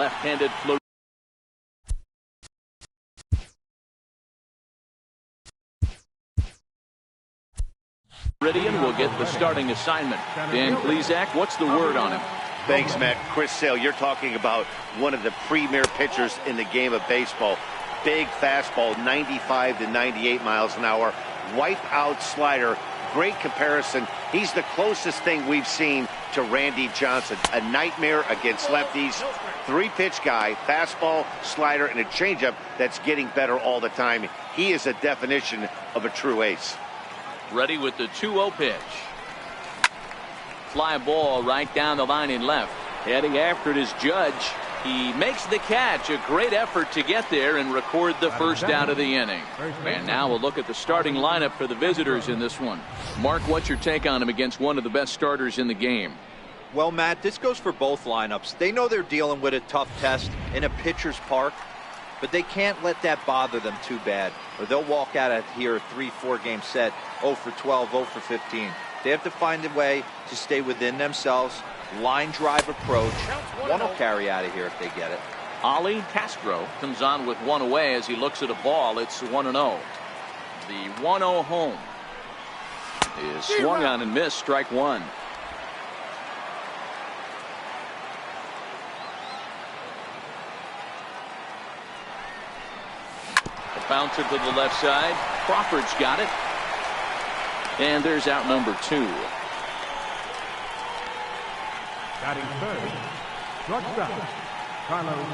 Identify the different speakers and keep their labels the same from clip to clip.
Speaker 1: left-handed float. Meridian will get the starting assignment. Dan Plesac, what's the word on him?
Speaker 2: Thanks, Matt. Chris Sale, you're talking about one of the premier pitchers in the game of baseball. Big fastball, 95 to 98 miles an hour. Wipe out slider. Great comparison. He's the closest thing we've seen to Randy Johnson. A nightmare against lefties. Three-pitch guy, fastball, slider, and a changeup that's getting better all the time. He is a definition of a true ace.
Speaker 1: Ready with the 2-0 pitch. Fly ball right down the line in left. Heading after it is Judge. He makes the catch. A great effort to get there and record the first out of the inning. And now we'll look at the starting lineup for the visitors in this one. Mark, what's your take on him against one of the best starters in the game?
Speaker 3: Well, Matt, this goes for both lineups. They know they're dealing with a tough test in a pitcher's park, but they can't let that bother them too bad, or they'll walk out of here a 3-4 game set, 0 for 12, 0 for 15. They have to find a way to stay within themselves. Line drive approach. One will carry out of here if they get it.
Speaker 1: Ali Castro comes on with one away as he looks at a ball. It's 1-0. The 1-0 home is swung on and missed. Strike one. The bouncer to the left side. Crawford's got it. And there's out number 2.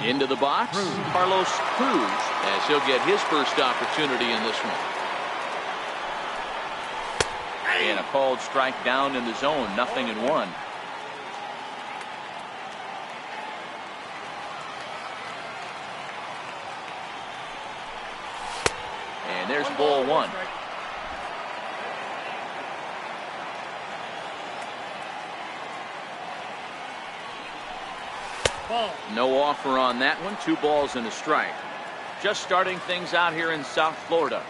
Speaker 1: Into the box, Carlos Cruz, as he'll get his first opportunity in this one. And a called strike down in the zone, 0-1. And there's ball 1. No offer on that one. 2 balls and a strike. Just starting things out here in South Florida.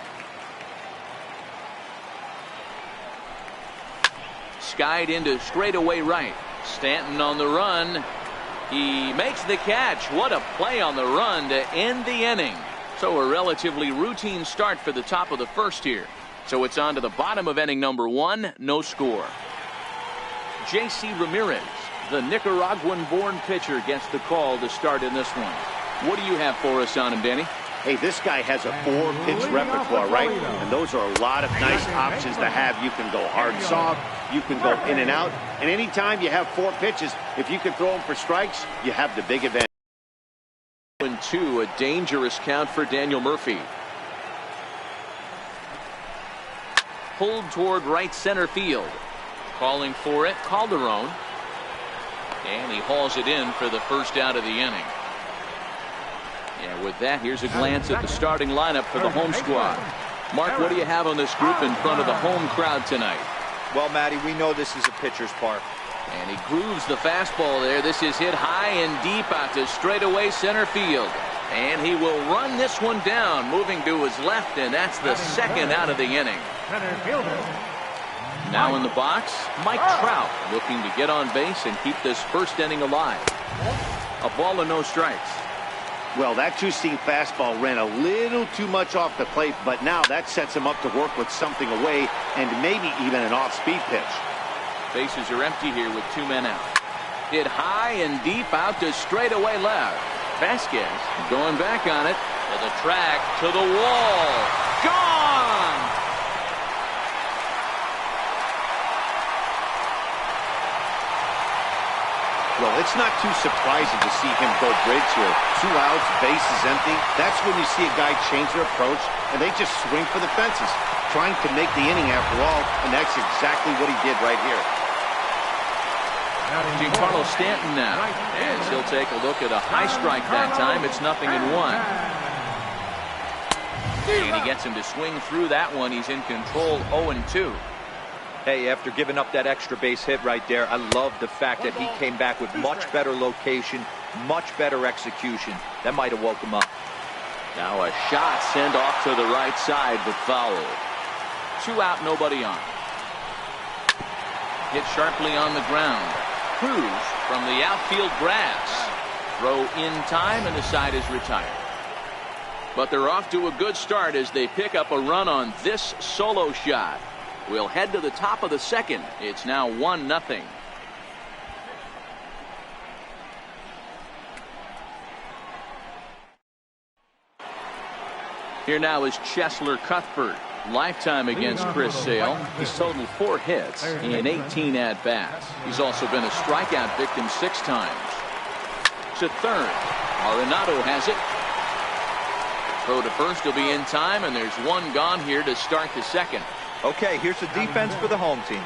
Speaker 1: Skied into straightaway right. Stanton on the run. He makes the catch. What a play on the run to end the inning. So a relatively routine start for the top of the first here. So it's on to the bottom of inning number 1. No score. J.C. Ramirez, the Nicaraguan-born pitcher, gets the call to start in this one. What do you have for us on him, Danny?
Speaker 2: Hey, this guy has a 4-pitch repertoire, right? And those are a lot of nice options to have. You can go hard, soft. You can go in and out. And anytime you have 4 pitches, if you can throw them for strikes, you have the big advantage.
Speaker 1: 1-2, a dangerous count for Daniel Murphy. Pulled toward right center field. Calling for it, Calderon. And he hauls it in for the first out of the inning. And with that, here's a glance at the starting lineup for the home squad. Mark, what do you have on this group in front of the home crowd tonight?
Speaker 3: Well, Matty, we know this is a pitcher's park.
Speaker 1: And he grooves the fastball there. This is hit high and deep out to straightaway center field. And he will run this one down, moving to his left, and that's the second out of the inning. Now in the box, Mike Trout looking to get on base and keep this first inning alive. A ball and no strikes.
Speaker 2: Well, that 2-seam fastball ran a little too much off the plate, but now that sets him up to work with something away and maybe even an off-speed pitch.
Speaker 1: Bases are empty here with 2 men out. Hit high and deep out to straightaway left. Vasquez going back on it. To the track, to the wall. Gone!
Speaker 2: Well, it's not too surprising to see him go bridge here. 2 outs, bases empty. That's when you see a guy change their approach, and they just swing for the fences, trying to make the inning after all, and that's exactly what he did right here.
Speaker 1: Giancarlo Stanton now, as he'll take a look at a high strike that time. It's 0-1. And he gets him to swing through that one. He's in control, 0-2.
Speaker 3: Hey, after giving up that extra base hit right there, I love the fact that he came back with much better location, much better execution. That might have woke him up.
Speaker 1: Now a shot sent off to the right side, but foul. 2 out, nobody on. Hit sharply on the ground. Cruz from the outfield grass. Throw in time, and the side is retired. But they're off to a good start as they pick up a run on this solo shot. We'll head to the top of the second. It's now 1-0. Here now is Cheslor Cuthbert. Lifetime against Chris Sale. He's totaled 4 hits in 18 at-bats. He's also been a strikeout victim 6 times. To third. Arenado has it. Throw to first will be in time, and there's one gone here to start the second.
Speaker 3: Okay, here's the defense for the home team.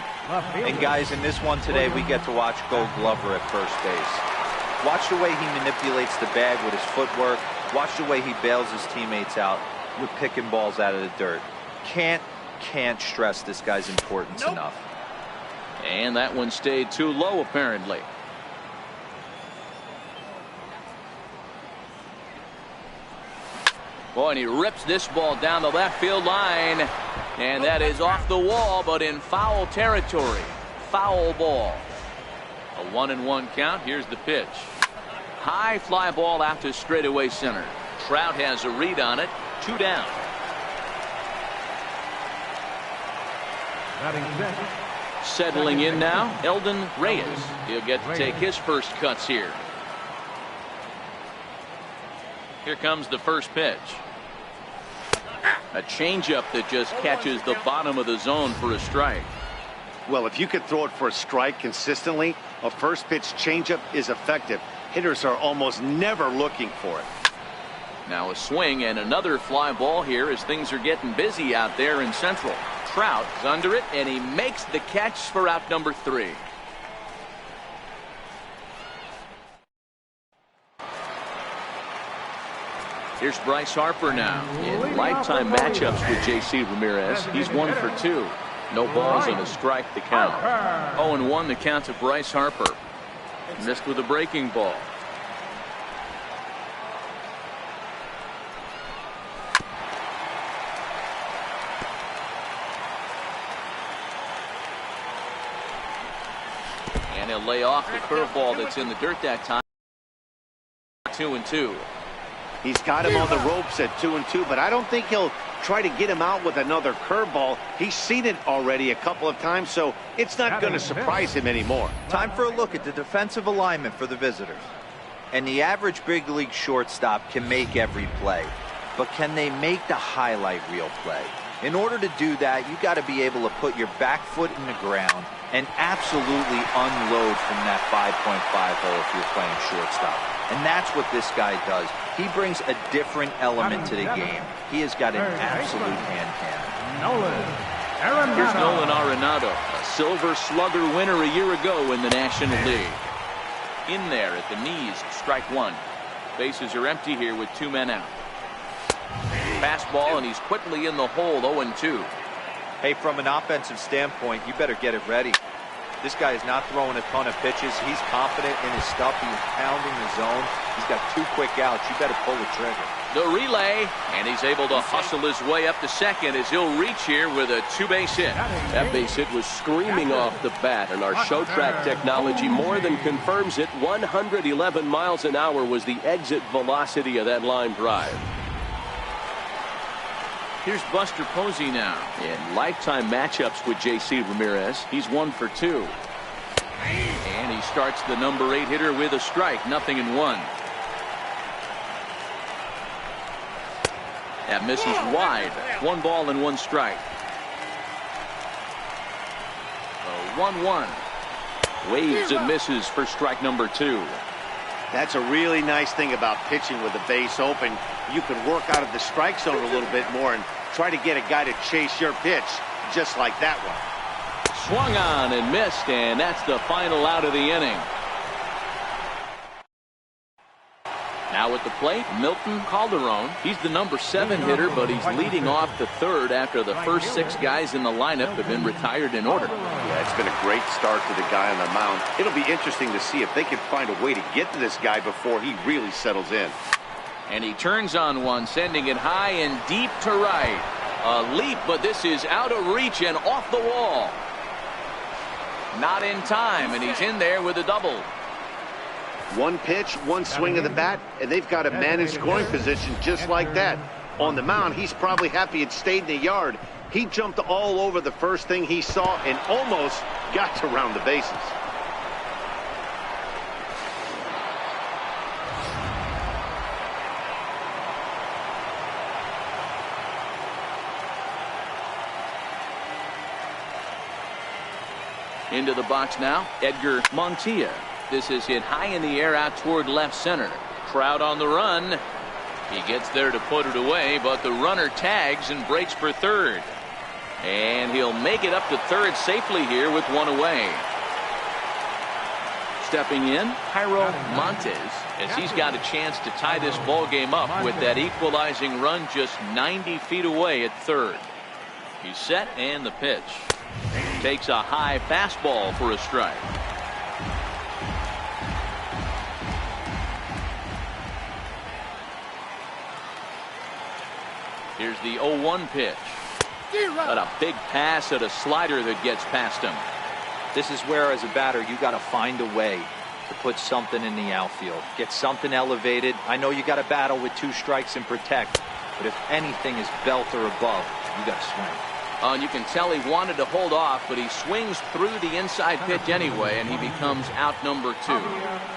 Speaker 3: And guys, in this one today, we get to watch Gold Glover at first base. Watch the way he manipulates the bag with his footwork. Watch the way he bails his teammates out with picking balls out of the dirt. Can't stress this guy's importance enough.
Speaker 1: And that one stayed too low, apparently. Boy, and he rips this ball down the left field line. And that is off the wall, but in foul territory. Foul ball. A 1-1 count. Here's the pitch. High fly ball out to straightaway center. Trout has a read on it. 2 down. Settling in now, Eldon Reyes. He'll get to take his first cuts here. Here comes the first pitch. A changeup that just catches the bottom of the zone for a strike.
Speaker 2: Well, if you could throw it for a strike consistently, a first pitch changeup is effective. Hitters are almost never looking for it.
Speaker 1: Now a swing and another fly ball here as things are getting busy out there in Central. Trout is under it, and he makes the catch for out number 3. Here's Bryce Harper now. In lifetime matchups with J.C. Ramirez, he's 1 for 2. No balls and a strike to count. 0-1 the count to Bryce Harper. Missed with a breaking ball. And he'll lay off the curveball that's in the dirt that time. 2-2.
Speaker 2: He's got him on the ropes at 2-2, but I don't think he'll try to get him out with another curveball. He's seen it already a couple of times, so it's not going to surprise him anymore.
Speaker 3: Time for a look at the defensive alignment for the visitors. And the average big league shortstop can make every play, but can they make the highlight reel play? In order to do that, you got to be able to put your back foot in the ground and absolutely unload from that 5.5 hole if you're playing shortstop. And that's what this guy does. He brings a different element to the game. He has got an absolute hand cannon.
Speaker 1: Here's Nolan Arenado, a Silver Slugger winner a year ago in the National League. In there at the knees, strike 1. Bases are empty here with 2 men out. Fastball, and he's quickly in the hole, 0-2.
Speaker 3: Hey, from an offensive standpoint, you better get it ready. This guy is not throwing a ton of pitches. He's confident in his stuff. He's pounding the zone. He's got 2 quick outs. You better pull the trigger.
Speaker 1: The relay, and he's able to hustle his way up to second as he'll reach here with a 2-base hit.
Speaker 4: That base hit was screaming off the bat, and our show track technology more than confirms it. 111 miles an hour was the exit velocity of that line drive.
Speaker 1: Here's Buster Posey now. In lifetime matchups with J.C. Ramirez, he's 1 for 2. And he starts the number 8 hitter with a strike, 0-1. That misses wide. 1 ball and 1 strike. 1-1. Waves and misses for strike number 2.
Speaker 2: That's a really nice thing about pitching with the base open. You can work out of the strike zone a little bit more and try to get a guy to chase your pitch just like that one.
Speaker 1: Swung on and missed, and that's the final out of the inning. Now at the plate, Milton Calderon. He's the number 7 hitter, but he's leading off the 3rd after the first 6 guys in the lineup have been retired in order.
Speaker 2: Yeah, it's been a great start for the guy on the mound. It'll be interesting to see if they can find a way to get to this guy before he really settles in.
Speaker 1: And he turns on one, sending it high and deep to right. A leap, but this is out of reach and off the wall. Not in time, and he's in there with a double.
Speaker 2: One pitch, one swing of the bat, and they've got a man in scoring position just like that. On the mound, he's probably happy it stayed in the yard. He jumped all over the first thing he saw and almost got to round the bases.
Speaker 1: Into the box now, Edgar Montilla. This is hit high in the air out toward left center. Crowd on the run. He gets there to put it away, but the runner tags and breaks for third. And he'll make it up to third safely here with one away. Stepping in, Jairo Montes, as he's got a chance to tie this ball game up with that equalizing run just 90 feet away at third. He's set, and the pitch. Takes a high fastball for a strike. Here's the 0-1 pitch. But a big pass at a slider that gets past him.
Speaker 3: This is where, as a batter, you got to find a way to put something in the outfield. Get something elevated. I know you got to battle with 2 strikes and protect, but if anything is belt or above, you got to swing.
Speaker 1: And you can tell he wanted to hold off, but he swings through the inside pitch anyway, and he becomes out number 2.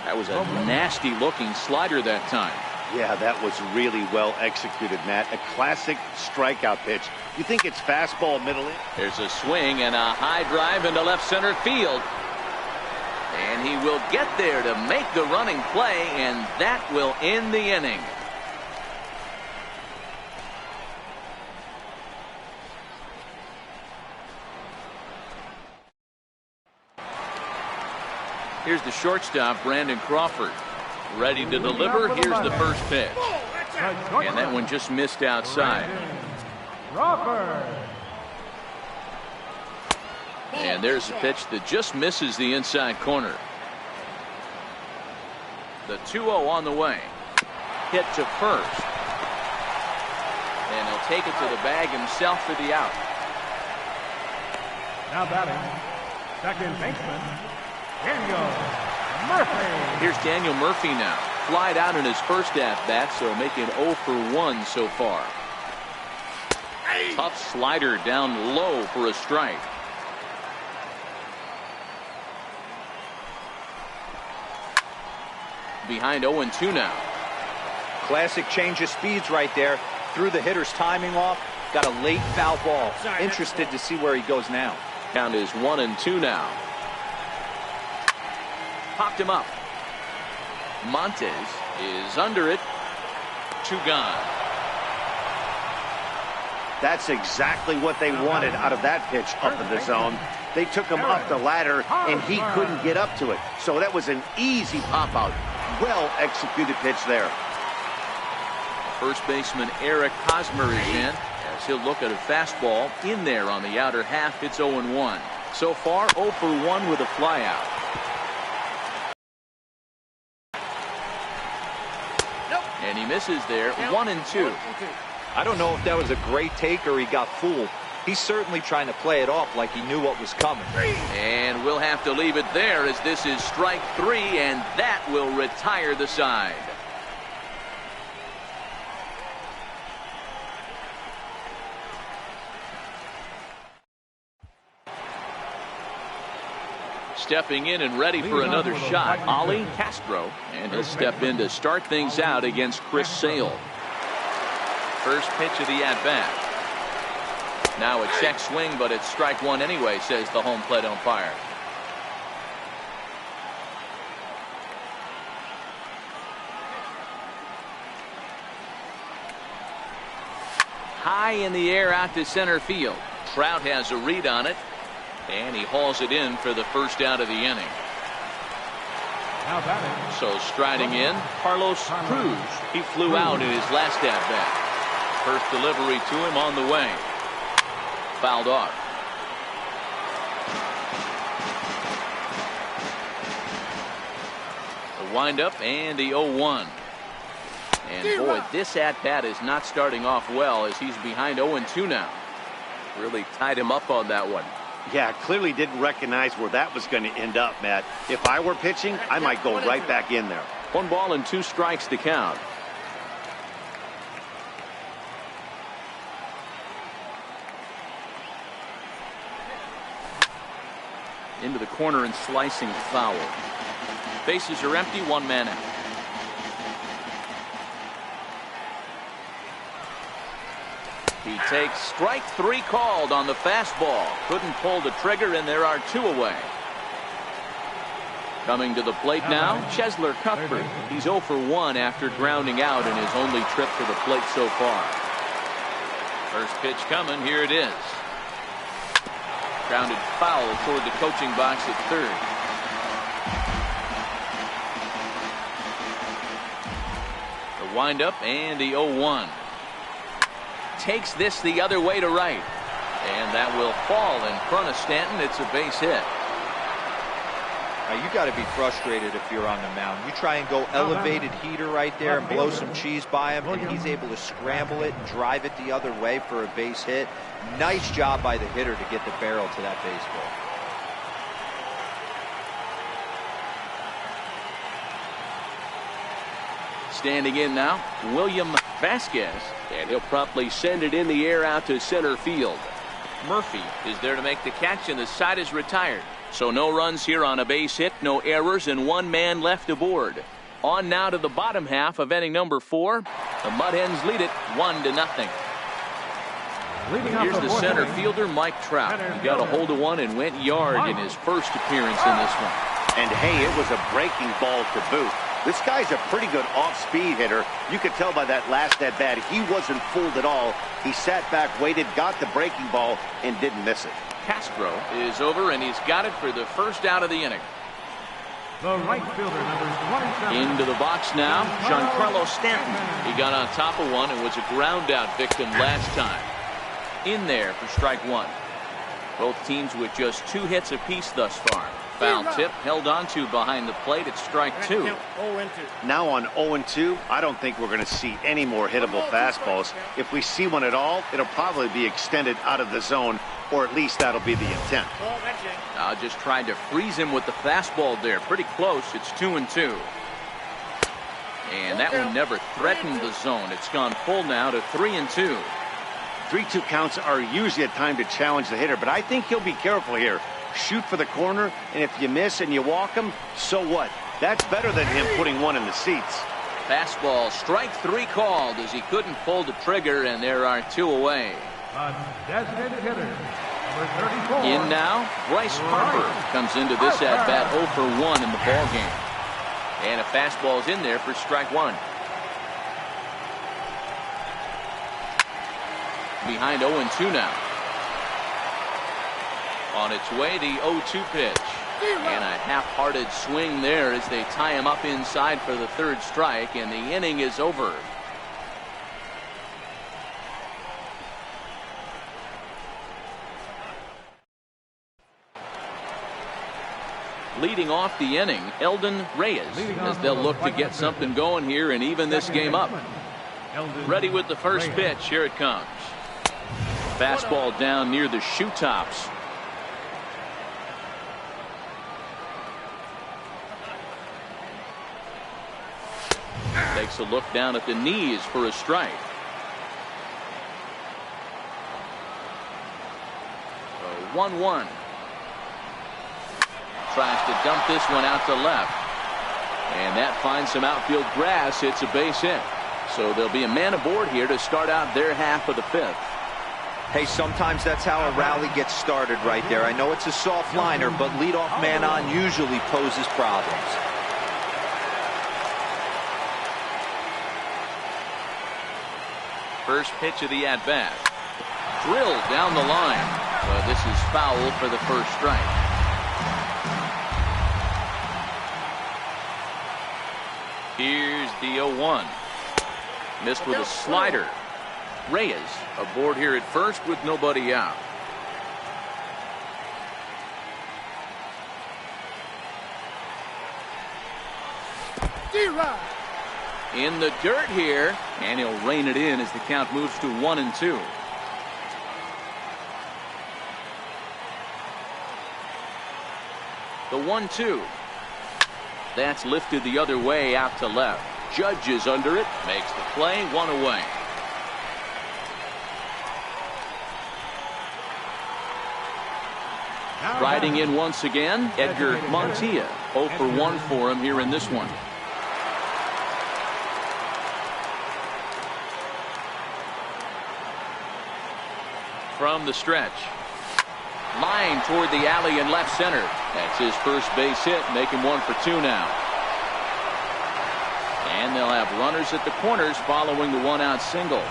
Speaker 1: That was a nasty looking slider that time.
Speaker 2: Yeah, that was really well executed, Matt. A classic strikeout pitch. You think it's fastball middle in?
Speaker 1: There's a swing and a high drive into left center field. And he will get there to make the running play, and that will end the inning. Here's the shortstop, Brandon Crawford. Ready to deliver. Here's the first pitch. And that one just missed outside. And there's a pitch that just misses the inside corner. The 2-0 on the way. Hit to first. And he'll take it to the bag himself for the out.
Speaker 5: Now batting, second baseman, Daniel Murphy.
Speaker 1: Here's Daniel Murphy now. Flied out in his first at-bat, so making 0 for 1 so far. Tough slider down low for a strike. Behind 0-2 now.
Speaker 3: Classic change of speeds right there. Threw the hitter's timing off. Got a late foul ball. Interested to see where he goes now.
Speaker 1: Count is 1-2 now. Popped him up. Montes is under it. 2 gone.
Speaker 2: That's exactly what they wanted out of that pitch up in the zone. They took him up the ladder, and he couldn't get up to it. So that was an easy pop-out. Well executed pitch there.
Speaker 1: First baseman Eric Hosmer is in, as he'll look at a fastball in there on the outer half. It's 0-1. So far 0 for 1 with a flyout. And he misses there. 1-2.
Speaker 3: I don't know if that was a great take or he got fooled. He's certainly trying to play it off like he knew what was coming.
Speaker 1: And we'll have to leave it there, as this is strike 3, and that will retire the side. Stepping in and ready for another shot, Ali Castro, and he'll step in to start things out against Chris Sale. First pitch of the at-bat. Now a check swing, but it's strike 1 anyway, says the home plate umpire. High in the air out to center field. Trout has a read on it, and he hauls it in for the first out of the inning. So striding in, Carlos Cruz. He flew out in his last at-bat. First delivery to him on the way. Fouled off. The windup and the 0-1. And boy, this at-bat is not starting off well, as he's behind 0-2 now. Really tied him up on that one.
Speaker 2: Yeah, clearly didn't recognize where that was going to end up, Matt. If I were pitching, I might go right back in there.
Speaker 4: 1 ball and 2 strikes to count.
Speaker 1: Into the corner and slicing foul. Bases are empty, 1 man out. He takes strike 3 called on the fastball. Couldn't pull the trigger, and there are 2 away. Coming to the plate now, Chesler Cuthbert. He's 0 for 1 after grounding out in his only trip to the plate so far. First pitch coming, here it is. Grounded foul toward the coaching box at third. The windup and the 0-1. Takes this the other way to right. And that will fall in front of Stanton. It's a base hit.
Speaker 3: Now, you got to be frustrated if you're on the mound. You try and go elevated heater right there and blow some cheese by him, and he's able to scramble it and drive it the other way for a base hit. Nice job by the hitter to get the barrel to that baseball.
Speaker 1: Standing in now, William Vasquez, and he'll promptly send it in the air out to center field. Murphy is there to make the catch, and the side is retired. So no runs here on a base hit, no errors, and 1 man left aboard. On now to the bottom half of inning number 4. The Mud Hens lead it 1-0. Here's the center fielder, Mike Trout. He got a hold of one and went yard in his first appearance in this one.
Speaker 2: And hey, it was a breaking ball to boot. This guy's a pretty good off-speed hitter. You could tell by that last at-bat he wasn't fooled at all. He sat back, waited, got the breaking ball, and didn't miss it.
Speaker 1: Castro is over, and he's got it for the first out of the inning.
Speaker 5: The right fielder, number 27.
Speaker 1: Into the box now, Giancarlo Stanton. He got on top of one and was a ground out victim last time. In there for strike 1. Both teams with just 2 hits apiece thus far. Foul tip held on to behind the plate at strike 2.
Speaker 2: Now on 0-2, I don't think we're going to see any more hittable fastballs. If we see one at all, it'll probably be extended out of the zone, or at least that'll be the intent.
Speaker 1: Just tried to freeze him with the fastball there. Pretty close. It's 2-2. And that one never threatened the zone. It's gone full now to 3-2.
Speaker 2: 3-2 counts are usually a time to challenge the hitter, but I think he'll be careful here. Shoot for the corner, and if you miss and you walk him, so what? That's better than him putting one in the seats.
Speaker 1: Fastball, strike 3 called as he couldn't pull the trigger, and there are 2 away.
Speaker 5: Designated hitter, number 34.
Speaker 1: In now, Bryce Harper comes into this at-bat 0 for 1 in the ballgame. And a fastball's in there for strike 1. Behind 0-2 now. On its way, the 0-2 pitch. And a half-hearted swing there as they tie him up inside for the 3rd strike, and the inning is over. Leading off the inning, Eldon Reyes, as they'll look to get something going here and even this game up. Ready with the first pitch. Here it comes. Fastball down near the shoe tops. Takes a look down at the knees for a strike. 1-1. Tries to dump this one out to left. And that finds some outfield grass. It's a base hit. So there'll be a man aboard here to start out their half of the 5th.
Speaker 3: Hey, sometimes that's how a rally gets started right there. I know it's a soft liner, but leadoff man on usually poses problems.
Speaker 1: First pitch of the at-bat. Drilled down the line. But this is foul for the first strike. Here's the 0-1. Missed with a slider. Reyes aboard here at first with nobody out. In the dirt here, and he'll rein it in as the count moves to 1-2. The 1-2. That's lifted the other way out to left. Judge is under it. Makes the play. 1 away. Riding in once again, Edgar Montilla. 0 for 1 for him here in this one. From the stretch. Line toward the alley in left center. That's his first base hit. Make him 1 for 2 now. And they'll have runners at the corners following the 1-out single.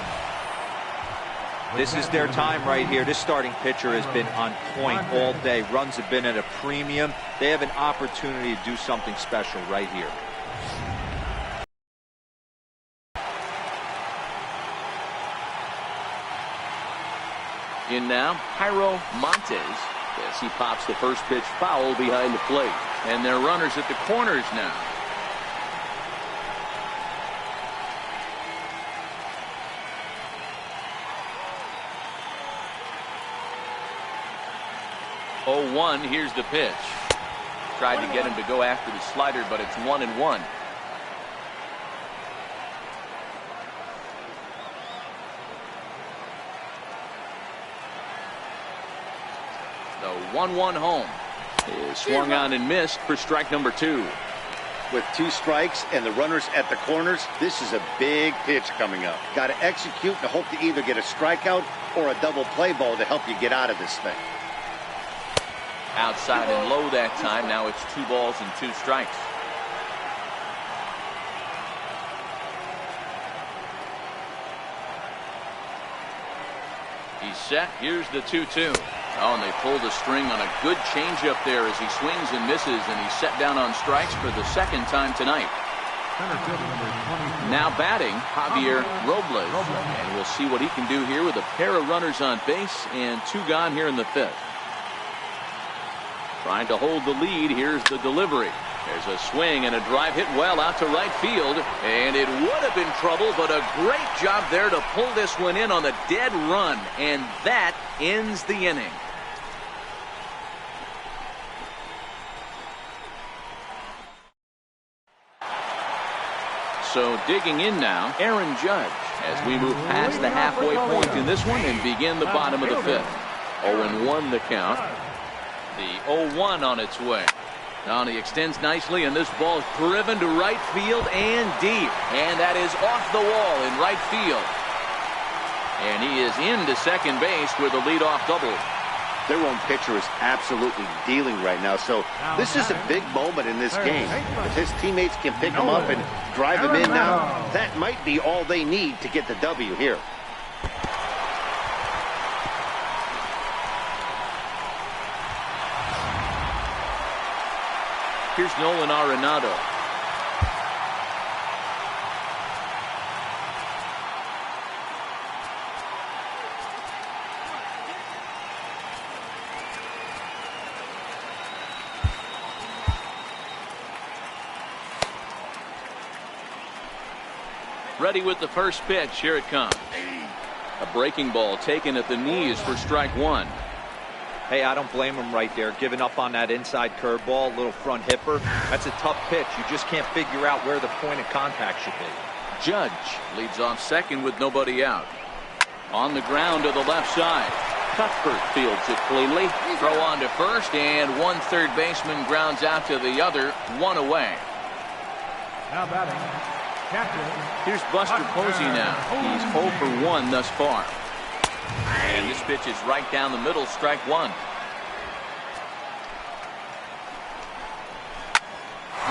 Speaker 3: This is their time right here. This starting pitcher has been on point all day. Runs have been at a premium. They have an opportunity to do something special right here.
Speaker 1: In now, Jairo Montes as he pops the first pitch foul behind the plate. And they're runners at the corners now. Oh, 1. Here's the pitch. Tried to get him to go after the slider, but it's 1-1. The 1-1 home is swung on and missed for strike number 2.
Speaker 2: With 2 strikes and the runners at the corners, this is a big pitch coming up. Got to execute and hope to either get a strikeout or a double play ball to help you get out of this thing.
Speaker 1: Outside and low that time. Now it's 2 balls and 2 strikes. He's set. Here's the 2-2. Oh, and they pulled the string on a good changeup there as he swings and misses, and he's set down on strikes for the 2nd time tonight. Now batting, Javier Robles, and we'll see what he can do here with a pair of runners on base and 2 gone here in the 5th. Trying to hold the lead. Here's the delivery. There's a swing and a drive hit well out to right field, and it would have been trouble, but a great job there to pull this one in on the dead run, and that ends the inning. So digging in now, Aaron Judge, as we move past the halfway point in this one and begin the bottom of the 5th. 0-1 the count. The 0-1 on its way. Now he extends nicely, and this ball is driven to right field and deep. And that is off the wall in right field. And he is into second base with a leadoff double.
Speaker 2: Their own pitcher is absolutely dealing right now. So this is a big moment in this game. If his teammates can pick him up and drive him in now, that might be all they need to get the W here.
Speaker 1: Here's Nolan Arenado. Ready with the first pitch. Here it comes. A breaking ball taken at the knees for strike 1.
Speaker 3: Hey, I don't blame him right there. Giving up on that inside curveball, little front hipper. That's a tough pitch. You just can't figure out where the point of contact should be.
Speaker 1: Judge leads off second with nobody out. On the ground to the left side. Cuthbert fields it cleanly. Throw on to first, and one third baseman grounds out to the other. 1 away.
Speaker 5: Now batting, catcher.
Speaker 1: Here's Buster Posey now. He's 0 for 1 thus far. And this pitch is right down the middle, strike 1.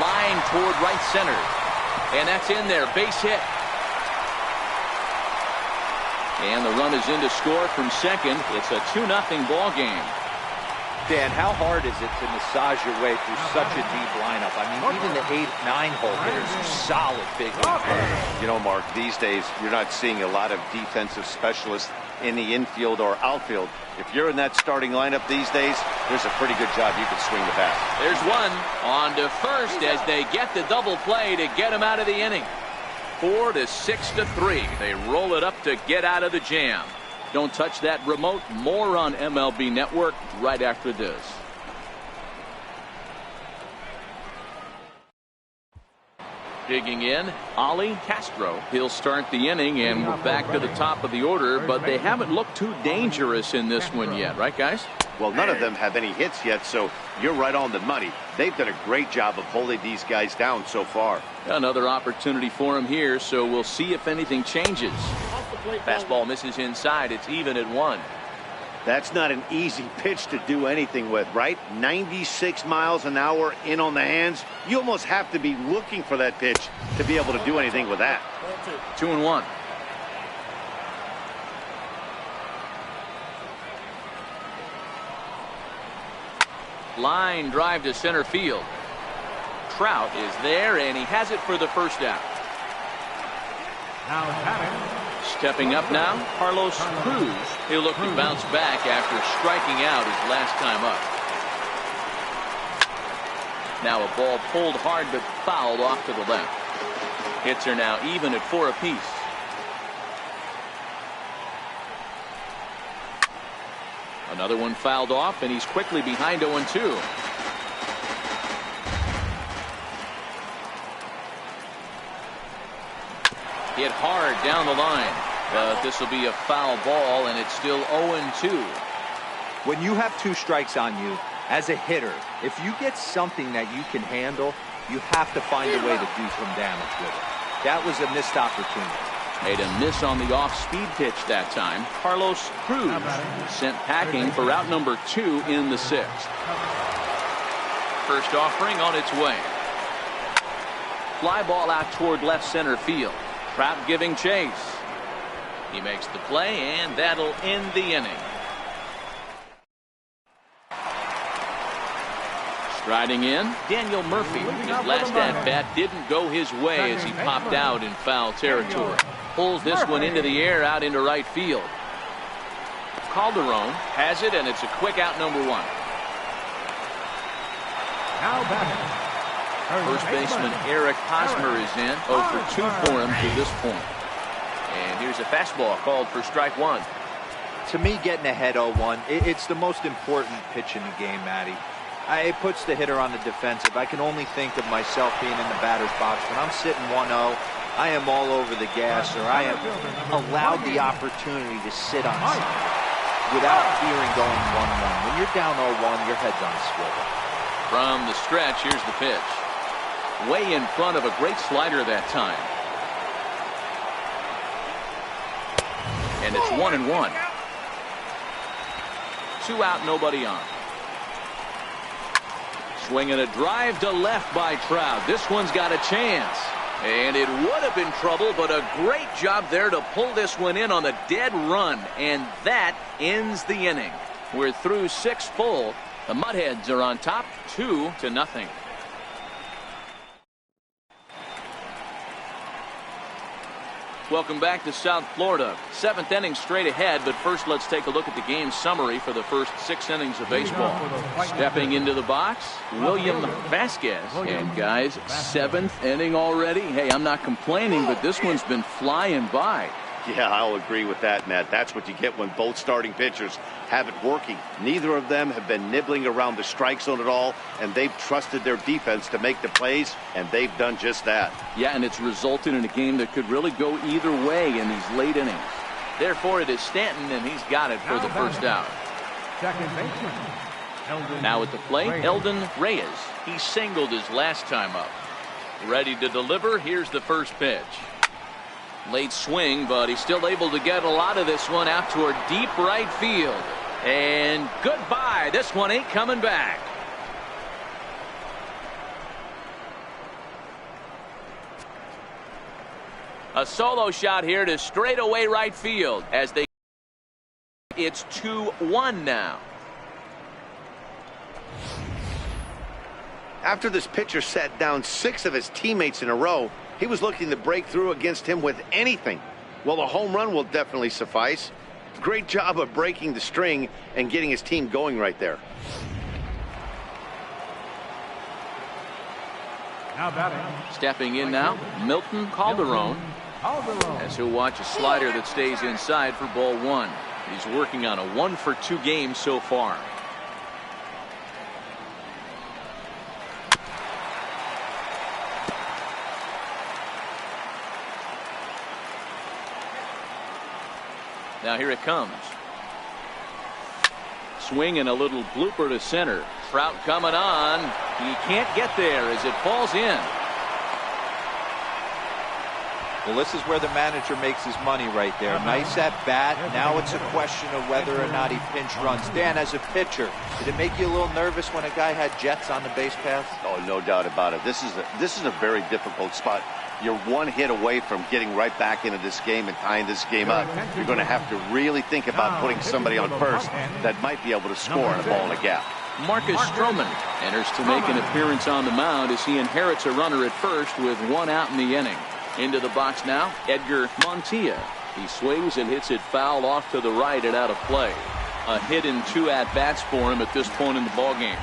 Speaker 1: Line toward right center. And that's in there, base hit. And the run is in to score from second. It's a 2-0 ball game.
Speaker 3: Dan, how hard is it to massage your way through such a deep lineup? I mean, even the 8-9 hole hitters are solid big league.
Speaker 2: You know, Mark, these days you're not seeing a lot of defensive specialists in the infield or outfield. If you're in that starting lineup these days, there's a pretty good job you can swing the bat.
Speaker 1: There's one on to first as they get the double play to get him out of the inning. 4 to 6 to 3. They roll it up to get out of the jam. Don't touch that remote. More on MLB Network right after this. Digging in, Ali Castro. He'll start the inning, and we're back to the top of the order, but they haven't looked too dangerous in this one yet, right, guys?
Speaker 2: Well, none of them have any hits yet, so you're right on the money. They've done a great job of holding these guys down so far.
Speaker 1: Another opportunity for him here, so we'll see if anything changes. Fastball misses inside. It's even at 1.
Speaker 2: That's not an easy pitch to do anything with, right? 96 miles an hour in on the hands. You almost have to be looking for that pitch to be able to do anything with that.
Speaker 1: 2-1. Line drive to center field. Trout is there, and he has it for the first out.
Speaker 5: Now batting.
Speaker 1: Stepping up now, Carlos Cruz. He'll look to bounce back after striking out his last time up. Now a ball pulled hard but fouled off to the left. Hits are now even at 4 apiece. Another one fouled off, and he's quickly behind 0-2. Hit hard down the line, but this will be a foul ball, and it's still 0-2.
Speaker 3: When you have 2 strikes on you, as a hitter, if you get something that you can handle, you have to find a way to do some damage with it. That was a missed opportunity.
Speaker 1: Made a miss on the off-speed pitch that time. Carlos Cruz sent packing for out number 2 in the 6th. First offering on its way. Fly ball out toward left center field. Trout giving chase. He makes the play, and that'll end the inning. Striding in, Daniel Murphy. His last at-bat didn't go his way as he popped out in foul territory. Pulls this one into the air out into right field. Calderon has it, and it's a quick out number 1.
Speaker 5: Now batting.
Speaker 1: First baseman Eric Hosmer is in. 0 for 2 for him to this point. And here's a fastball called for strike 1.
Speaker 3: To me, getting ahead 0-1, it's the most important pitch in the game, Matty. It puts the hitter on the defensive. I can only think of myself being in the batter's box. When I'm sitting 1-0, I am all over the gas, or I am allowed the opportunity to sit on side without fearing going 1-1. When you're down 0-1, your head's on a swivel.
Speaker 1: From the stretch, here's the pitch. Way in front of a great slider that time. And it's 1-1. 2 out, nobody on. Swinging a drive to left by Trout. This one's got a chance. And it would have been trouble, but a great job there to pull this one in on the dead run. And that ends the inning. We're through 6 full. The Mudheads are on top 2-0. Welcome back to South Florida. 7th inning straight ahead, but first let's take a look at the game summary for the first 6 innings of baseball. Stepping into the box, William Vasquez. And guys, 7th inning already. Hey, I'm not complaining, but this one's been flying by.
Speaker 2: Yeah, I'll agree with that, Matt. That's what you get when both starting pitchers have it working. Neither of them have been nibbling around the strike zone at all, and they've trusted their defense to make the plays, and they've done just that.
Speaker 1: Yeah, and it's resulted in a game that could really go either way in these late innings. Therefore, it is Stanton, and he's got it for the first out.
Speaker 5: Second baseman.
Speaker 1: Now at the plate, Eldon Reyes. He singled his last time up. Ready to deliver. Here's the first pitch. Late swing, but he's still able to get a lot of this one out toward deep right field. And goodbye. This one ain't coming back. A solo shot here to straightaway right field as they. It's 2-1 now.
Speaker 2: After this pitcher sat down 6 of his teammates in a row, he was looking to break through against him with anything. Well, a home run will definitely suffice. Great job of breaking the string and getting his team going right there.
Speaker 5: Now batting.
Speaker 1: Stepping in now, Milton Calderon. As he'll watch a slider that stays inside for ball 1. He's working on a 1 for 2 game so far. Now here it comes. Swing and a little blooper to center. Trout coming on. He can't get there as it falls in.
Speaker 3: Well, this is where the manager makes his money right there. Nice at bat. Now it's a question of whether or not he pinch runs. Dan, as a pitcher, did it make you a little nervous when a guy had jets on the base paths?
Speaker 2: Oh, no doubt about it. This is a very difficult spot. You're one hit away from getting right back into this game and tying this game up. You're going to have to really think about putting somebody on first that might be able to score on a ball in a gap.
Speaker 1: Marcus Stroman enters to make an appearance on the mound as he inherits a runner at first with one out in the inning. Into the box now, Edgar Montilla. He swings and hits it foul off to the right and out of play. A hit in 2 at-bats for him at this point in the ballgame.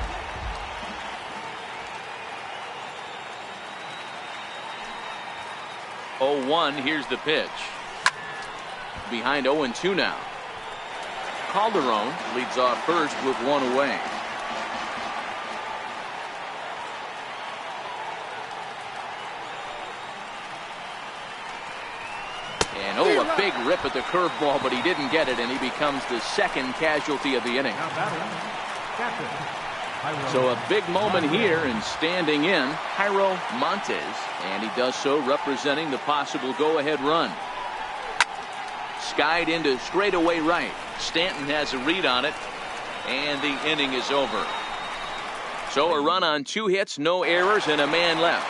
Speaker 1: Oh, 1, here's the pitch. Behind 0-2 now. Calderon leads off first with 1 away. And oh, a big rip at the curveball, but he didn't get it, and he becomes the second casualty of the inning. So a big moment here, and standing in, Jairo Montes, and he does so representing the possible go-ahead run. Skied into straightaway right. Stanton has a read on it, and the inning is over. So a run on 2 hits, no errors, and a man left.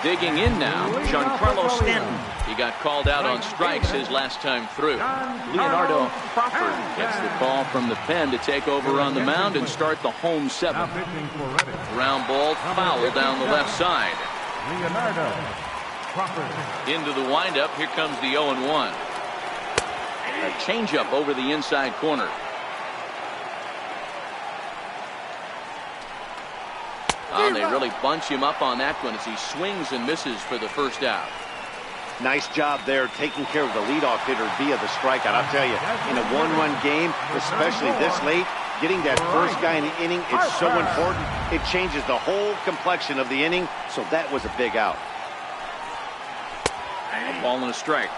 Speaker 1: Digging in now, Giancarlo Stanton. He got called out on strikes his last time through. Leonardo Crawford gets the call from the pen to take over on the mound and start the home 7th. Ground ball foul down the left side. Into the windup. Here comes the 0-1. A changeup over the inside corner. Oh, they really bunch him up on that one as he swings and misses for the first out.
Speaker 2: Nice job there taking care of the leadoff hitter via the strikeout. I'll tell you, in a 1-run game, especially this late, getting that first guy in the inning is so important. It changes the whole complexion of the inning, so that was a big out.
Speaker 1: A ball and a strike.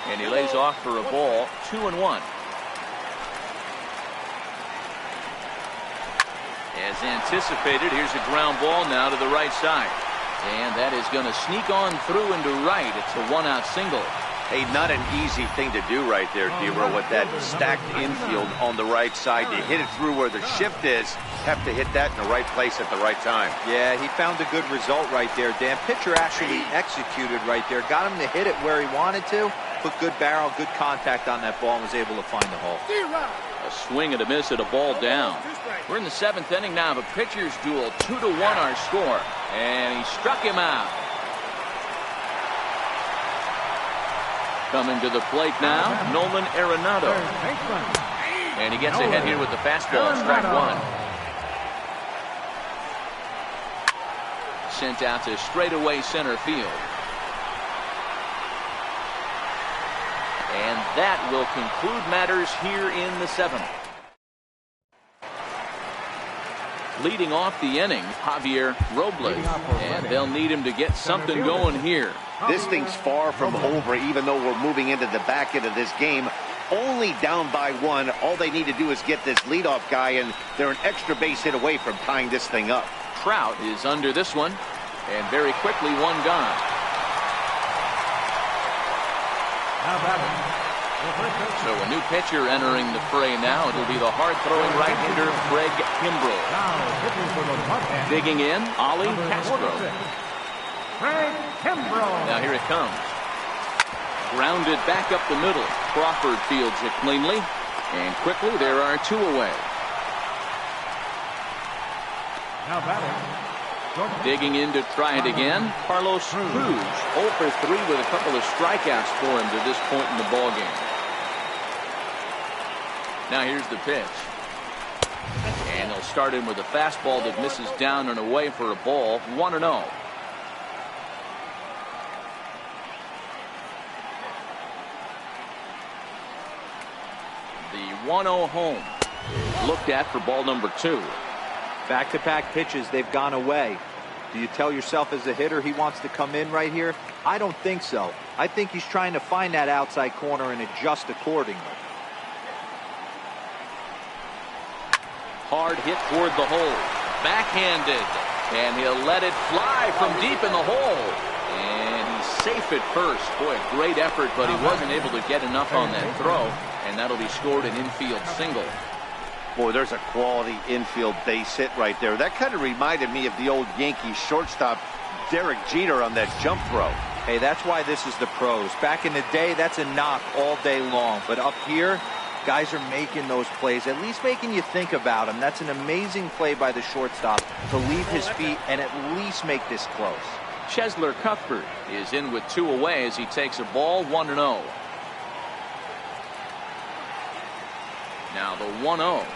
Speaker 1: And he lays off for a ball. 2-1. As anticipated, here's a ground ball now to the right side. And that is going to sneak on through into right. It's a 1-out single.
Speaker 2: Hey, not an easy thing to do right there, D-Row, with that stacked infield on the right side. To hit it through where the shift is, have to hit that in the right place at the right time.
Speaker 3: Yeah, he found a good result right there, Dan. Pitcher actually executed right there. Got him to hit it where he wanted to. Put good barrel, good contact on that ball and was able to find the hole.
Speaker 1: A swing and a miss at a ball down. We're in the 7th inning now of a pitcher's duel. 2-1 our score. And he struck him out. Coming to the plate now, Nolan Arenado. And he gets ahead here with the fastball, strike 1. Sent out to straightaway center field. And that will conclude matters here in the 7th. Leading off the inning, Javier Robles, and they'll need him to get something going here.
Speaker 2: This thing's far from over, even though we're moving into the back end of this game. Only down by 1. All they need to do is get this leadoff guy, and they're an extra base hit away from tying this thing up.
Speaker 1: Trout is under this one, and very quickly 1 gone. So a new pitcher entering the fray now. It'll be the hard-throwing right-hander Greg Kimbrell. Digging in, Ali Castro. Now here it comes. Grounded back up the middle. Crawford fields it cleanly. And quickly there are 2 away. Digging in to try it again, Carlos Cruz. 0 for 3 with a couple of strikeouts for him to this point in the ballgame. Now here's the pitch. And they'll start in with a fastball that misses down and away for a ball. 1-0. The 1-0 home is looked at for ball number 2.
Speaker 3: Back-to-back pitches, they've gone away. Do you tell yourself as a hitter he wants to come in right here? I don't think so. I think he's trying to find that outside corner and adjust accordingly.
Speaker 1: Hard hit toward the hole. Backhanded. And he'll let it fly from deep in the hole. And he's safe at first. Boy, a great effort, but he wasn't able to get enough on that throw. And that'll be scored an infield single.
Speaker 2: Boy, there's a quality infield base hit right there. That kind of reminded me of the old Yankees shortstop Derek Jeter on that jump throw.
Speaker 3: Hey, that's why this is the pros. Back in the day, that's a knock all day long. But up here, guys are making those plays, at least making you think about them. That's an amazing play by the shortstop to leave his feet and at least make this close.
Speaker 1: Chesler Cuthbert is in with 2 away as he takes a ball 1-0. Now the 1-0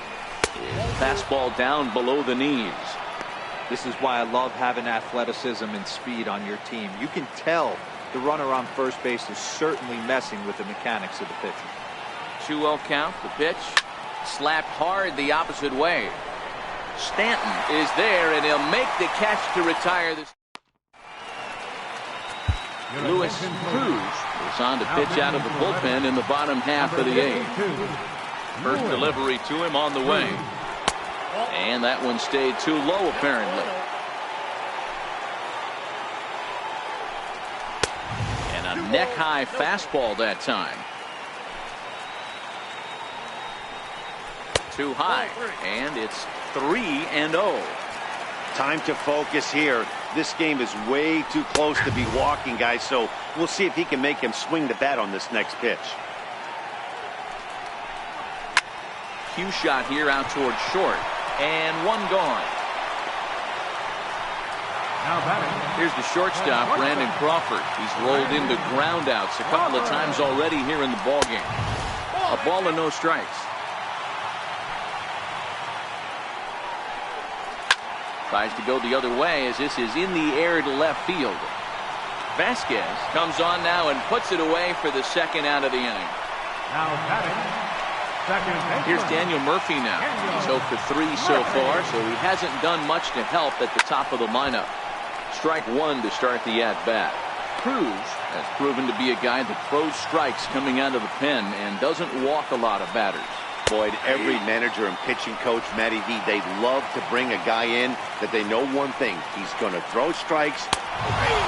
Speaker 1: is fastball down below the knees.
Speaker 3: This is why I love having athleticism and speed on your team. You can tell the runner on first base is certainly messing with the mechanics of the pitcher.
Speaker 1: 2-0 count. The pitch slapped hard the opposite way. Stanton is there, and he'll make the catch to retire this. Luis Cruz is on to pitch out of the bullpen in the bottom half of the 8th. First delivery to him on the way. And that one stayed too low, apparently. And a neck-high fastball that time. Too high. And it's 3-0.
Speaker 2: Time to focus here. This game is way too close to be walking, guys, so we'll see if he can make him swing the bat on this next pitch.
Speaker 1: Cue shot here out towards short. And one gone. Here's the shortstop, Brandon Crawford. He's rolled into groundouts a couple of times already here in the ballgame. A ball and no strikes. Tries to go the other way as this is in the air to left field. Vasquez comes on now and puts it away for the second out of the inning.
Speaker 5: Now batting.
Speaker 1: Here's Daniel Murphy now. He's 0 for 3 so far, so he hasn't done much to help at the top of the lineup. Strike 1 to start the at-bat. Cruz has proven to be a guy that throws strikes coming out of the pen and doesn't walk a lot of batters.
Speaker 2: Boyd, every manager and pitching coach, Matty D, they love to bring a guy in that they know one thing. He's going to throw strikes.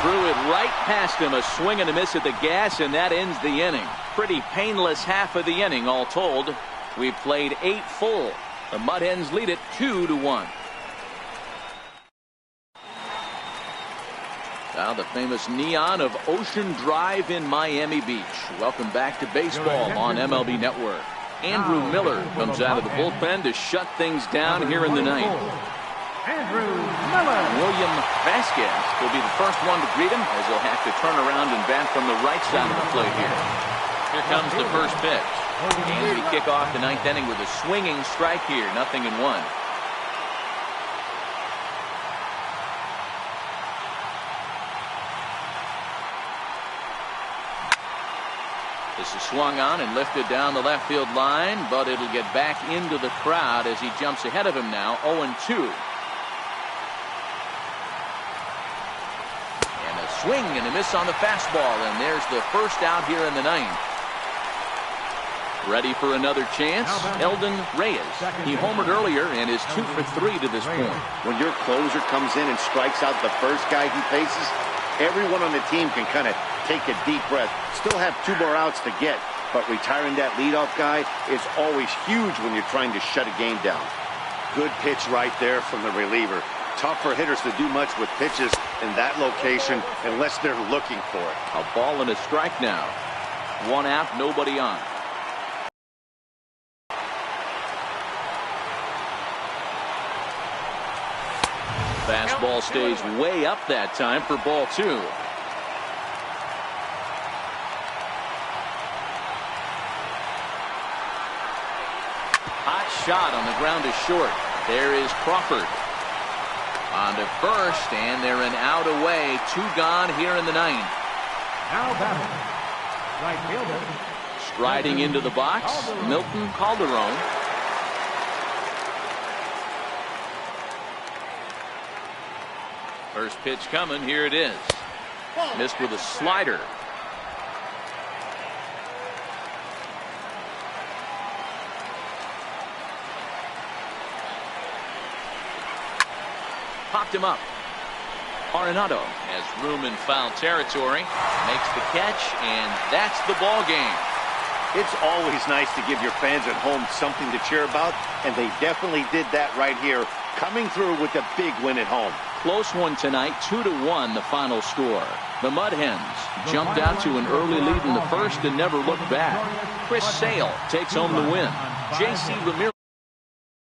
Speaker 1: Threw it right past him. A swing and a miss at the gas, and that ends the inning. Pretty painless half of the inning, all told. We've played 8 full. The Mud Hens lead it 2-1. Now the famous neon of Ocean Drive in Miami Beach. Welcome back to baseball on MLB Network. Andrew Miller comes out of the bullpen to shut things down here in the 9th.
Speaker 5: Andrew Miller.
Speaker 1: William Vasquez will be the first one to greet him as he'll have to turn around and bat from the right side of the plate here. Here comes the first pitch. And we kick off the 9th inning with a swinging strike here. 0-1. This is swung on and lifted down the left field line, but it'll get back into the crowd as he jumps ahead of him now. 0-2. And a swing and a miss on the fastball, and there's the first out here in the 9th. Ready for another chance? Eldon Reyes. He homered earlier and is 2 for 3 to this point.
Speaker 2: When your closer comes in and strikes out the first guy he faces, everyone on the team can kind of take a deep breath. Still have 2 more outs to get, but retiring that leadoff guy is always huge when you're trying to shut a game down. Good pitch right there from the reliever. Tough for hitters to do much with pitches in that location unless they're looking for it.
Speaker 1: A ball and a strike now. 1 out, nobody on. Fastball stays way up that time for ball 2. Hot shot on the ground is short. There is Crawford. On to first, and they're an out away. 2 gone here in the 9th.
Speaker 5: Now batting. Right fielder.
Speaker 1: Striding into the box, Milton Calderon. First pitch coming. Here it is. Missed with a slider. Popped him up. Arenado has room in foul territory. Makes the catch, and that's the ball game.
Speaker 2: It's always nice to give your fans at home something to cheer about, and they definitely did that right here, coming through with a big win at home.
Speaker 1: Close one tonight, 2-1 the final score. The Mud Hens jumped out to an early lead in the first and never looked back. Chris Sale takes home the win. J.C. Ramirez